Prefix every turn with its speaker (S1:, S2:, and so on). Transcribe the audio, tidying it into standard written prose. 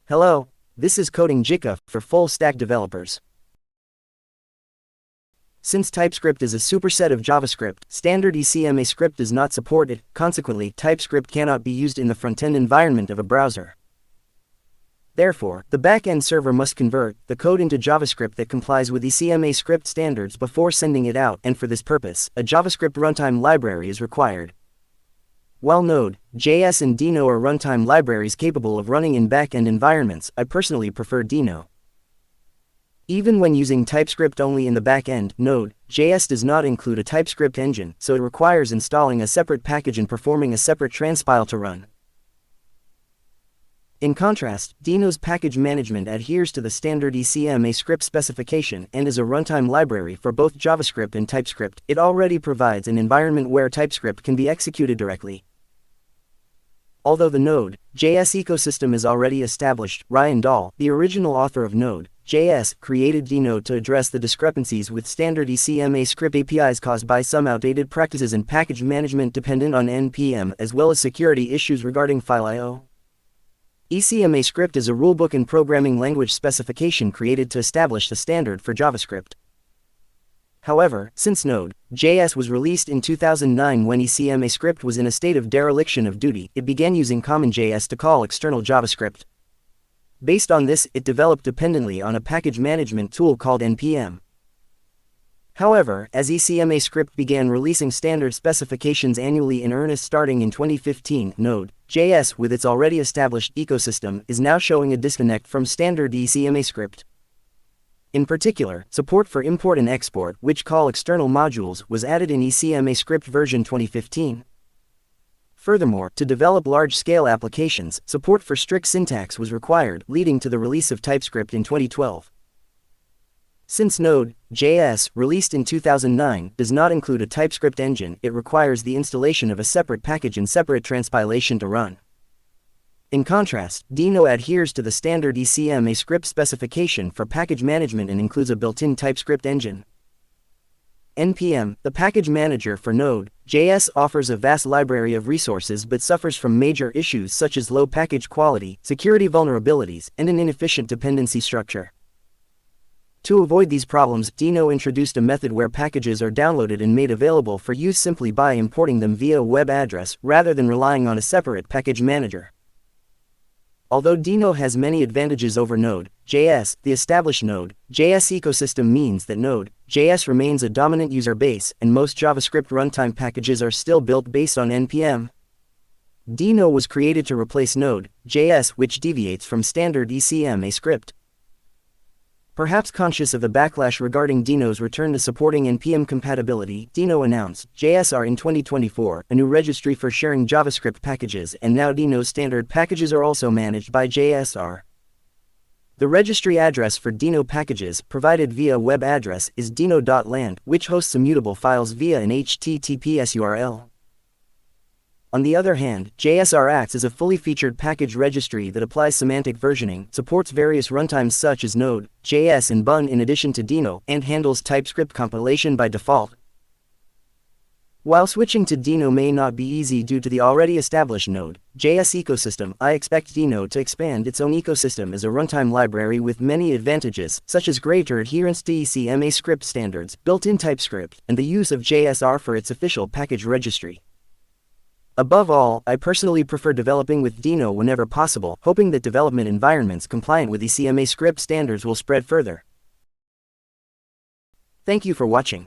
S1: Hello, this is Coding Gicha for full-stack developers. Since TypeScript is a superset of JavaScript, standard ECMAScript does not support it. Consequently, TypeScript cannot be used in the front-end environment of a browser. Therefore, the back-end server must convert the code into JavaScript that complies with ECMAScript standards before sending it out, and for this purpose, a JavaScript runtime library is required. While Node.js and Deno are runtime libraries capable of running in back-end environments, I personally prefer Deno. Even when using TypeScript only in the back-end, Node.js does not include a TypeScript engine, so it requires installing a separate package and performing a separate transpile to run. In contrast, Deno's package management adheres to the standard ECMAScript specification and is a runtime library for both JavaScript and TypeScript. It already provides an environment where TypeScript can be executed directly. Although the Node.js ecosystem is already established, Ryan Dahl, the original author of Node.js, created Deno to address the discrepancies with standard ECMAScript APIs caused by some outdated practices in package management dependent on NPM, as well as security issues regarding file I/O. ECMAScript is a rulebook and programming language specification created to establish the standard for JavaScript. However, since Node.js was released in 2009 when ECMAScript was in a state of dereliction of duty, it began using CommonJS to call external JavaScript. Based on this, it developed dependently on a package management tool called NPM. However, as ECMAScript began releasing standard specifications annually in earnest starting in 2015, Node.js, with its already established ecosystem, is now showing a disconnect from standard ECMAScript. In particular, support for import and export, which call external modules, was added in ECMAScript version 2015. Furthermore, to develop large-scale applications, support for strict syntax was required, leading to the release of TypeScript in 2012. Since Node.js, released in 2009, does not include a TypeScript engine, it requires the installation of a separate package and separate transpilation to run. In contrast, Deno adheres to the standard ECMAScript specification for package management and includes a built-in TypeScript engine. NPM, the package manager for Node.js, offers a vast library of resources but suffers from major issues such as low package quality, security vulnerabilities, and an inefficient dependency structure. To avoid these problems, Deno introduced a method where packages are downloaded and made available for use simply by importing them via a web address, rather than relying on a separate package manager. Although Deno has many advantages over Node.js, the established Node.js ecosystem means that Node.js remains a dominant user base, and most JavaScript runtime packages are still built based on NPM. Deno was created to replace Node.js, which deviates from standard ECMAScript. Perhaps conscious of the backlash regarding Deno's return to supporting NPM compatibility, Deno announced JSR in 2024, a new registry for sharing JavaScript packages, and now Deno's standard packages are also managed by JSR. The registry address for Deno packages, provided via a web address, is deno.land, which hosts immutable files via an HTTPS URL. On the other hand, JSR acts as a fully featured package registry that applies semantic versioning, supports various runtimes such as Node.js and Bun in addition to Deno, and handles TypeScript compilation by default. While switching to Deno may not be easy due to the already established Node.js ecosystem, I expect Deno to expand its own ecosystem as a runtime library with many advantages, such as greater adherence to ECMAScript standards, built-in TypeScript, and the use of JSR for its official package registry. Above all, I personally prefer developing with Deno whenever possible, hoping that development environments compliant with ECMAScript standards will spread further. Thank you for watching.